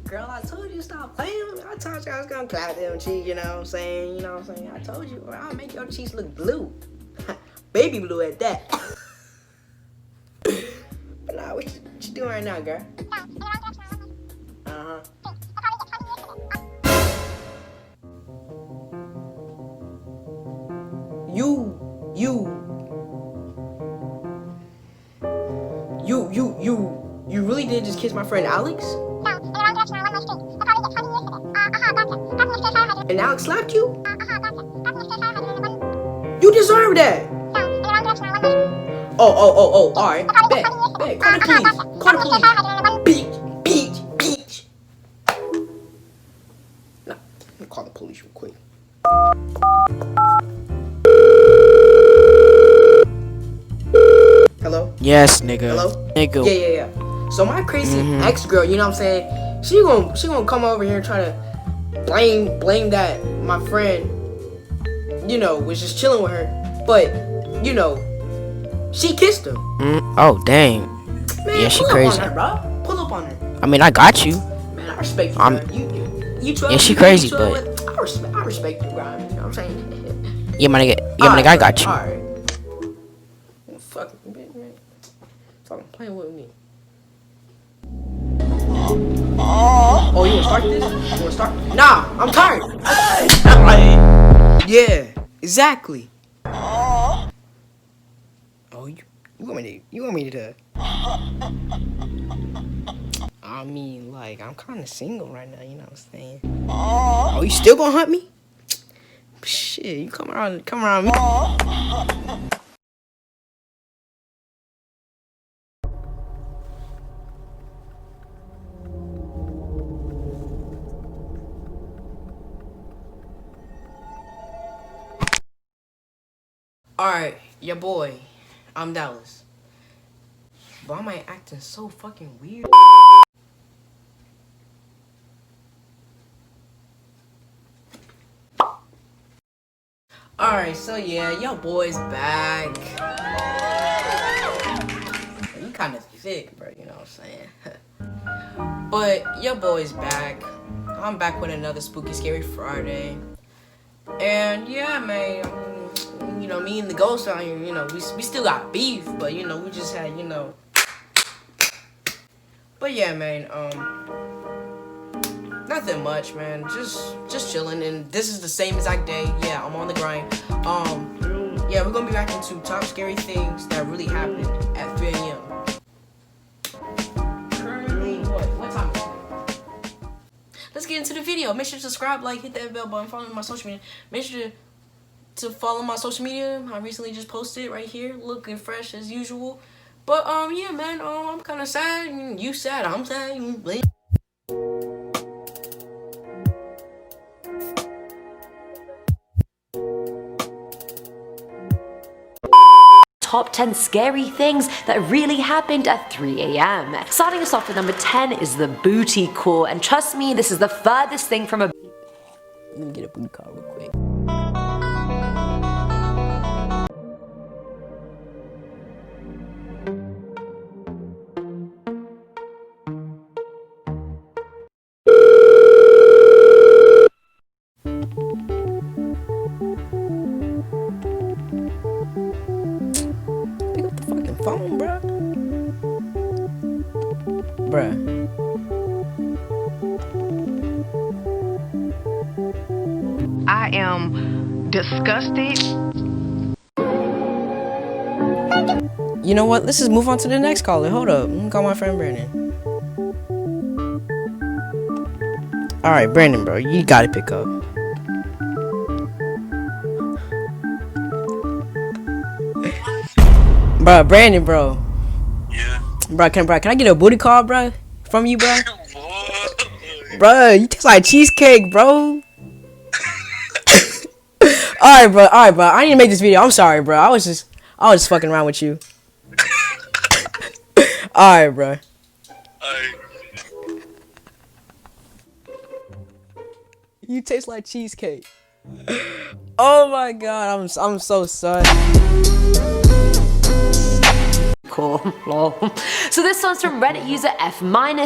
Girl, I told you stop playing. I told you I was gonna clap them cheeks, you know what I'm saying? You know what I'm saying? I told you, I'll make your cheeks look blue. Baby blue at that. But nah, what you doing right now, girl? Uh-huh. You really did just kiss my friend Alex? And Alex slapped you? You deserve that! Oh, alright. Bet. Call the police. Beach. Nah, let me call the police real quick. Hello? Yes, nigga. Hello? Nigga. Yeah. So my crazy ex-girl, you know what I'm saying? She gonna come over here and try to blame that my friend, you know, was just chilling with her. But, you know, she kissed him. Oh, dang. Man, yeah, she pull crazy. Up on her, bro. Pull up on her. I mean, I got you. Man, I respect you, bro. You 12, yeah, she crazy, but I respect you, bro. You know what I'm saying? yeah, my nigga, I got you. Alright. Fucking bitch, man. Fucking playing with me. Oh, you wanna start this? You wanna start? Nah, I'm tired. Yeah, exactly. Oh, you want me to? I mean, like, I'm kind of single right now. You know what I'm saying? Oh, you still gonna hunt me? Shit, you come around me. Alright, your boy, I'm Dallas. Why am I acting so fucking weird? Alright, so yeah, your boy's back. You kinda thick, bro, you know what I'm saying? But your boy's back. I'm back with another Spooky Scary Friday. And yeah, man, you know, me and the ghost out here, you know, we still got beef, but you know, we just had, you know. But yeah, man, nothing much, man. Just chilling, and this is the same exact day. Yeah, I'm on the grind. Yeah, we're gonna be back into top scary things that really happened at 3 a.m. Currently, what time is it? Let's get into the video. Make sure to subscribe, like, hit that bell button, follow me on my social media. Make sure to follow my social media. I recently just posted it right here, looking fresh as usual. But yeah, man, I'm kind of sad. You sad, I'm sad. Top 10 scary things that really happened at 3 a.m. Starting us off with number 10 is the booty call, and trust me, this is the furthest thing from a. Let me get a booty call real quick. Pick up the fucking phone, bruh. I am disgusted. You know what? Let's just move on to the next caller. Hold up. Let me call my friend Brandon. Alright, Brandon, bro. You gotta pick up. Brandon, bro. Yeah. Bro, can I get a booty call, bro? From you, bro? Bro, you taste like cheesecake, bro. Alright, bro. I need to make this video. I'm sorry, bro. I was just fucking around with you. Alright, bro. You taste like cheesecake. Oh my god, I'm so sorry. Cool, lol. So this one's from Reddit user F-,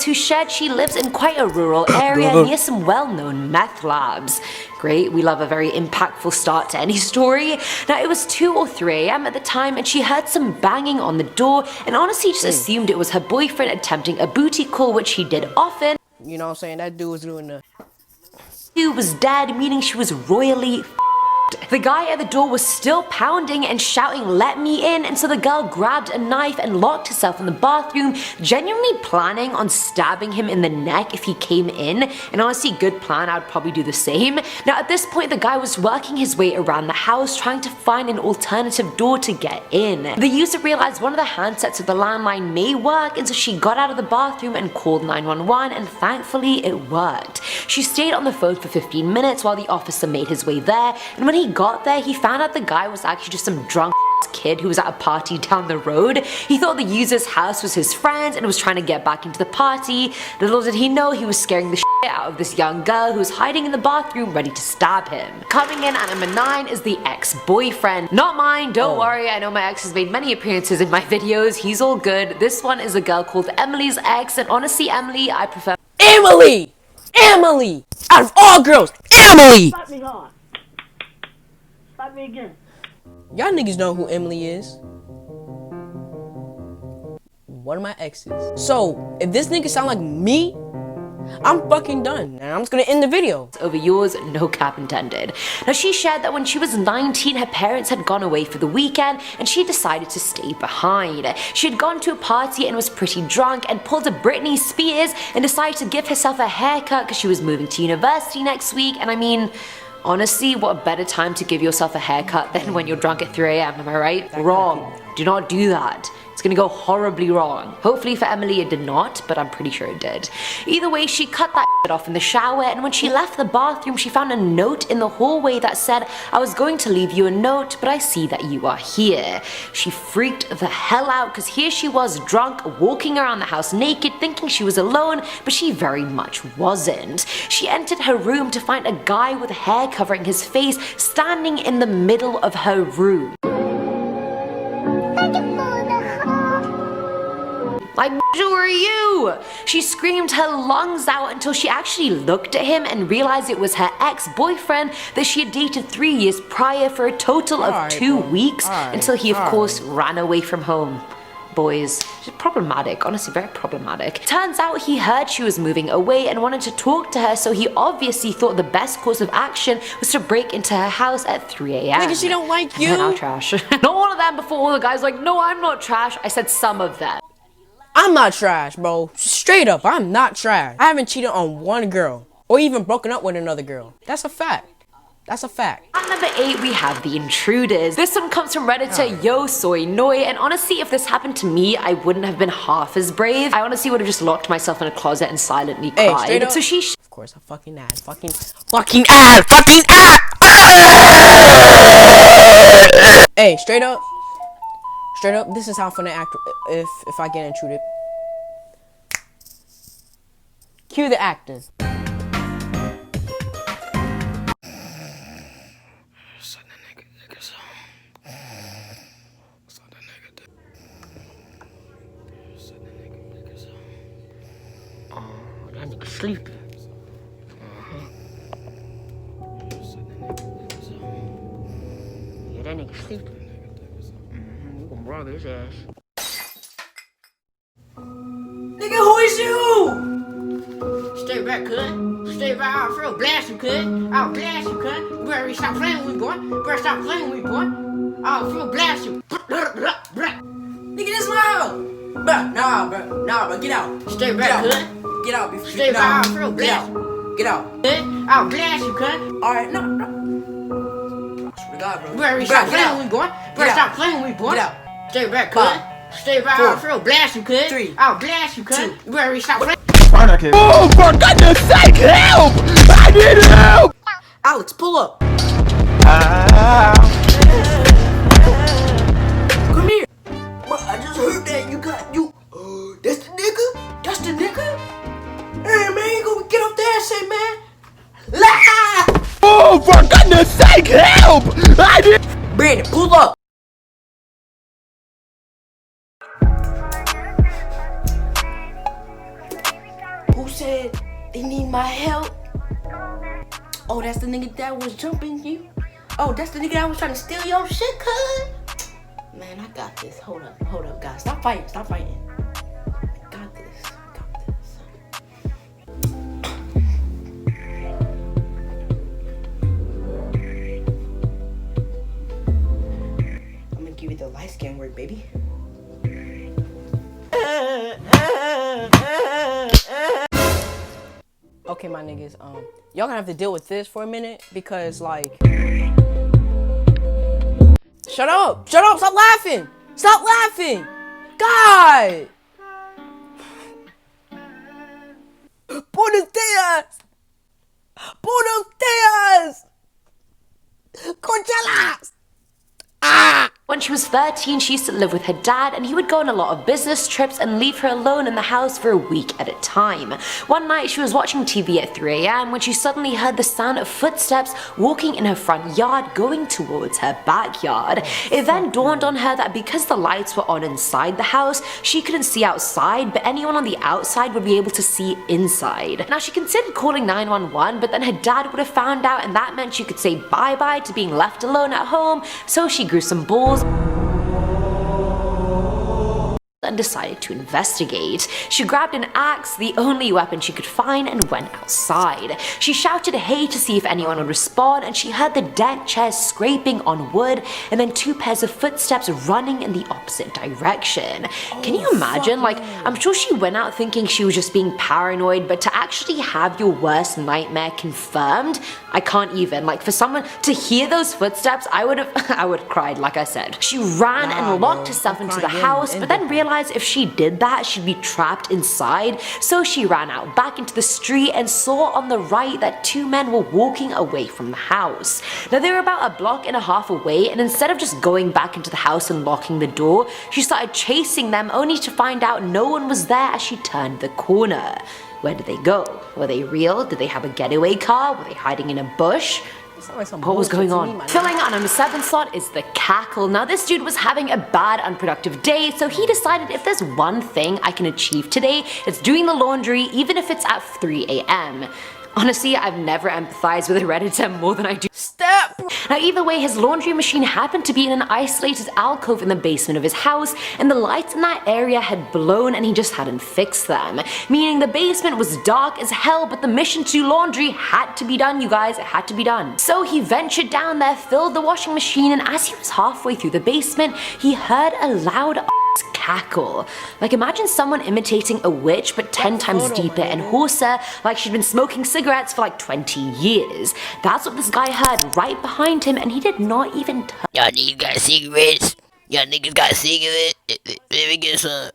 who shared she lives in quite a rural area near some well-known meth labs. Great, we love a very impactful start to any story. Now it was 2 or 3 a.m. at the time and she heard some banging on the door and honestly just assumed it was her boyfriend attempting a booty call, which he did often. You know what I'm saying? That dude was doing the... Who was dead, meaning she was royally The guy at the door was still pounding and shouting, "Let me in," and so the girl grabbed a knife and locked herself in the bathroom, genuinely planning on stabbing him in the neck if he came in. And honestly, good plan, I'd probably do the same. Now at this point, the guy was working his way around the house trying to find an alternative door to get in. The user realized one of the handsets of the landline may work, and so she got out of the bathroom and called 911, and thankfully it worked. She stayed on the phone for 15 minutes while the officer made his way there, and when he got there, he found out the guy was actually just some drunk kid who was at a party down the road. He thought the user's house was his friend's and was trying to get back into the party. Little did he know he was scaring the shit out of this young girl who was hiding in the bathroom ready to stab him. Coming in at number 9 is the ex-boyfriend. Not mine, don't worry, I know my ex has made many appearances in my videos, he's all good. This one is a girl called Emily's ex, and honestly, Emily, I prefer Emily! Emily! Out of all girls, Emily! Stop me on. Stop me again. Y'all niggas know who Emily is. One of my exes. So, if this nigga sound like me, I'm fucking done, and I'm just gonna end the video. Over yours, no cap intended. Now she shared that when she was 19, her parents had gone away for the weekend and she decided to stay behind. She had gone to a party and was pretty drunk and pulled a Britney Spears and decided to give herself a haircut because she was moving to university next week. And I mean, honestly, what a better time to give yourself a haircut than when you're drunk at 3 a.m, am I right? Wrong. Do not do that. It's gonna go horribly wrong. Hopefully for Emily it did not, but I'm pretty sure it did. Either way, she cut that shit off in the shower, and when she left the bathroom, she found a note in the hallway that said, "I was going to leave you a note, but I see that you are here." She freaked the hell out because here she was drunk, walking around the house naked, thinking she was alone, but she very much wasn't. She entered her room to find a guy with hair covering his face standing in the middle of her room. Like, who are you? She screamed her lungs out until she actually looked at him and realized it was her ex-boyfriend that she had dated 3 years prior for a total of 2 weeks, until he of course ran away from home. Boys, just problematic, honestly very problematic. Turns out he heard she was moving away and wanted to talk to her, so he obviously thought the best course of action was to break into her house at 3 a.m. Nigga, she don't like you. Men are trash. Not all of them before all the guys like, no, I'm not trash. I said some of them. I'm not trash, bro. Straight up, I'm not trash. I haven't cheated on one girl, or even broken up with another girl. That's a fact. That's a fact. At number 8, we have the intruders. This one comes from Redditor 𝐬𝐮𝐩𝐽, and honestly, if this happened to me, I wouldn't have been half as brave. I honestly would have just locked myself in a closet and silently cried. Straight up. So she of course, a fucking ass. Fucking ass. Fucking ass. Hey, straight up. Straight up, this is how I'm gonna act if I get intruded. Cue the acting. That nigga sleeping. Yeah, that nigga sleeping. You gonna rob his ass. Nigga, who is you? Stay back, cuz. Stay back. I'll feel blast you, cuz. I'll blast you, cuz. You better stop playing with me, boy. You better stop playing with me, boy. I'll feel blast you. Nigga, this is my house. Bruh, nah, bruh, get out. Stay back, cuz. Get out before Stay back. I'll feel blast you. Get out. I'll blast you, cuz. Alright, no. I swear to God, bro. You better stop playing with me, boy. You better stop playing with me, boy. Get out. Stay back, cuz. Stay back. I'll feel blast you, cuz. 3. I'll blast you, cuz. You better stop playing. Oh, for goodness sake, help! I need help! Alex, pull up. Come here. Bro, I just heard that you got you. That's the nigga? That's the nigga? Hey, man, you gonna get off that shit, man. Oh, for goodness sake, help! I need. Brandon, pull up. said they need my help. Oh, that's the nigga that was jumping you. Oh, that's the nigga that was trying to steal your shit, cuz. Man, I got this. Hold up, guys. Stop fighting. I got this. I'm gonna give you the light skin work, baby. Okay, my niggas, y'all gonna have to deal with this for a minute because, like, shut up, stop laughing, God. Buenos dias, congelas. When she was 13, she used to live with her dad, and he would go on a lot of business trips and leave her alone in the house for a week at a time. One night, she was watching TV at 3 a.m. when she suddenly heard the sound of footsteps walking in her front yard going towards her backyard. It then dawned on her that because the lights were on inside the house, she couldn't see outside, but anyone on the outside would be able to see inside. Now, she considered calling 911, but then her dad would have found out, and that meant she could say bye-bye to being left alone at home, so she grew some balls and decided to investigate. She grabbed an axe, the only weapon she could find, and went outside. She shouted hey to see if anyone would respond, and she heard the deck chairs scraping on wood and then 2 pairs of footsteps running in the opposite direction. Can you imagine? Like, I'm sure she went out thinking she was just being paranoid, but to actually have your worst nightmare confirmed, I can't even. Like, for someone to hear those footsteps, I would have cried, like I said. She ran and locked herself into the house, but then realized if she did that, she'd be trapped inside, so she ran out back into the street and saw on the right that 2 men were walking away from the house. Now, they were about 1.5 blocks away, and instead of just going back into the house and locking the door, she started chasing them, only to find out no one was there as she turned the corner. Where did they go? Were they real? Did they have a getaway car? Were they hiding in a bush? What was going on? Filling our number 7 slot is the cackle. Now, this dude was having a bad, unproductive day, so he decided if there's one thing I can achieve today, it's doing the laundry, even if it's at 3 a.m. Honestly, I've never empathized with a Redditor more than I do. Step! Now, either way, his laundry machine happened to be in an isolated alcove in the basement of his house, and the lights in that area had blown and he just hadn't fixed them. Meaning the basement was dark as hell, but the mission to do laundry had to be done, you guys. It had to be done. So he ventured down there, filled the washing machine, and as he was halfway through the basement, he heard a loud cackle. Like, imagine someone imitating a witch but 10 times deeper and hoarser, like she'd been smoking cigarettes for like 20 years. That's what this guy heard right behind him, and he did not even turn. Y'all niggas got cigarettes? Y'all niggas got cigarettes? Let me get some.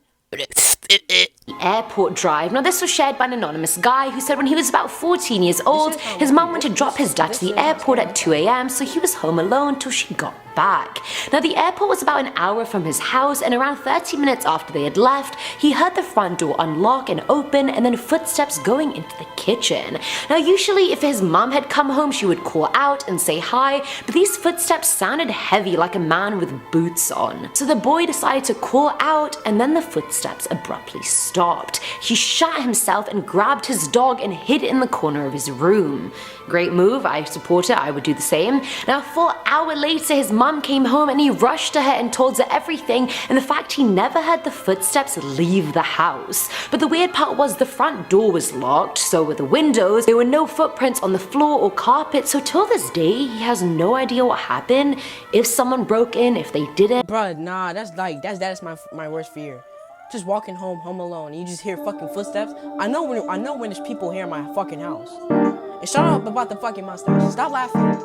Airport drive. Now, this was shared by an anonymous guy who said when he was about 14 years old, his mum went to drop his dad to the airport at 2 a.m, so he was home alone till she got back. Now, the airport was about an hour from his house, and around 30 minutes after they had left, he heard the front door unlock and open, and then footsteps going into the kitchen. Now, usually if his mum had come home, she would call out and say hi, but these footsteps sounded heavy, like a man with boots on. So the boy decided to call out, and then the footsteps abruptly stopped. He shot himself and grabbed his dog and hid it in the corner of his room. Great move, I support it, I would do the same. Now, a full hour later, his mum came home and he rushed to her and told her everything, and the fact he never heard the footsteps leave the house. But the weird part was the front door was locked, so were the windows. There were no footprints on the floor or carpet, so till this day, he has no idea what happened, if someone broke in, if they didn't. Bruh, nah, that's my worst fear. Just walking home alone, and you just hear fucking footsteps. I know when there's people here in my fucking house. And shut up about the fucking mustache. Stop laughing.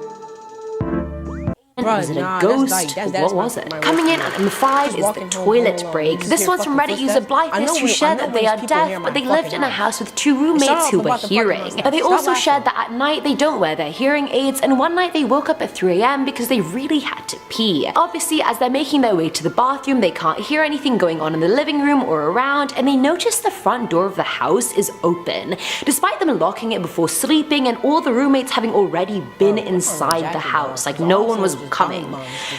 Was it a ghost? What was it? Coming in at number 5 is the toilet break. This one's from Reddit user Blythness, who shared that they are deaf, but they lived in a house with 2 roommates who were hearing. But they also shared that at night they don't wear their hearing aids, and one night they woke up at 3 a.m. because they really had to pee. Obviously, as they're making their way to the bathroom, they can't hear anything going on in the living room or around, and they notice the front door of the house is open. Despite them locking it before sleeping and all the roommates having already been inside the house, like no one was coming.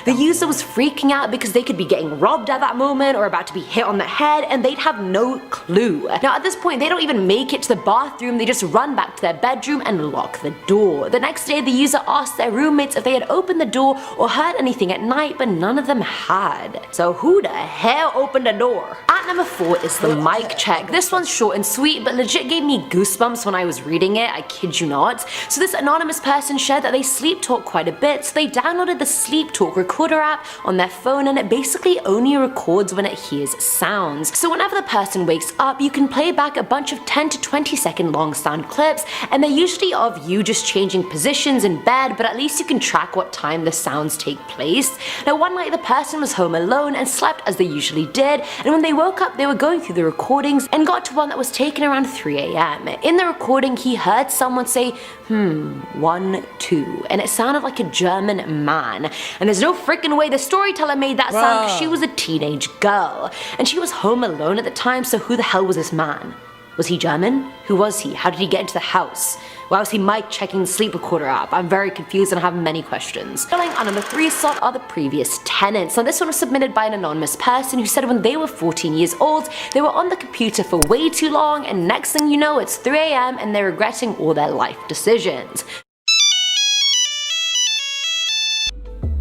The user was freaking out because they could be getting robbed at that moment or about to be hit on the head and they'd have no clue. Now at this point they don't even make it to the bathroom, they just run back to their bedroom and lock the door. The next day the user asked their roommates if they had opened the door or heard anything at night, but none of them had. So who the hell opened the door? At number 4 is the mic check. This one's short and sweet but legit gave me goosebumps when I was reading it, I kid you not. So this anonymous person shared that they sleep talk quite a bit, so they downloaded the sleep talk recorder app on their phone and it basically only records when it hears sounds. So whenever the person wakes up you can play back a bunch of 10 to 20 second long sound clips and they're usually of you just changing positions in bed, but at least you can track what time the sounds take place. Now one night the person was home alone and slept as they usually did, and when they woke up they were going through the recordings and got to one that was taken around 3 AM. In the recording he heard someone say 1, 2 and it sounded like a German man, and there's no freaking way the storyteller made that sound because she was a teenage girl and she was home alone at the time, so who the hell was this man? Was he German? Who was he? How did he get into the house? Why was he mic checking the sleep recorder app? I'm very confused and I have many questions. Filling on number 3 slot are the previous tenants. Now this one was submitted by an anonymous person who said when they were 14 years old, they were on the computer for way too long and next thing you know it's 3 AM and they're regretting all their life decisions.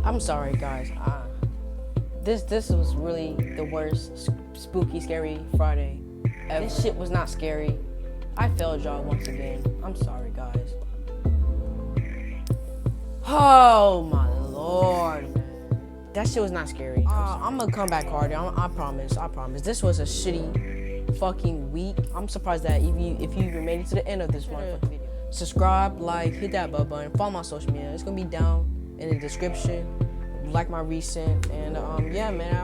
I'm sorry guys, this was really the worst spooky scary Friday ever. This shit was not scary. I failed y'all once again. I'm sorry guys. Oh my lord, man. That shit was not scary. I'm gonna come back harder, I promise. This was a shitty fucking week. I'm surprised that if you even made it to the end of this motherfucking video. Subscribe, like, hit that bell button, follow my social media. It's gonna be down in the description. Like my recent, and yeah man,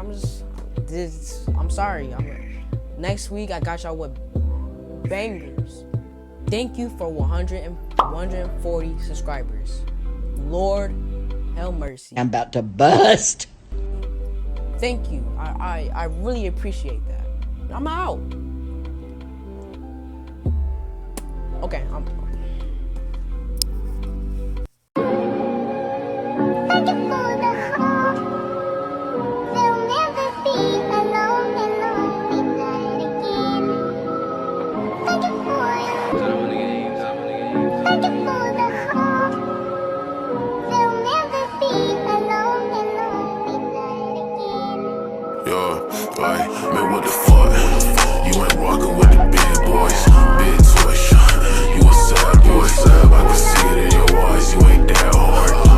I'm sorry. Next week I got y'all with bangers. Thank you for 140 subscribers. Lord have mercy. I'm about to bust. Thank you. I really appreciate that. I'm out. Okay, Like, man, what the fuck? You ain't rockin' with the big boys, big toy shot. You a sad boy, sad, I can see it in your eyes. You ain't that hard.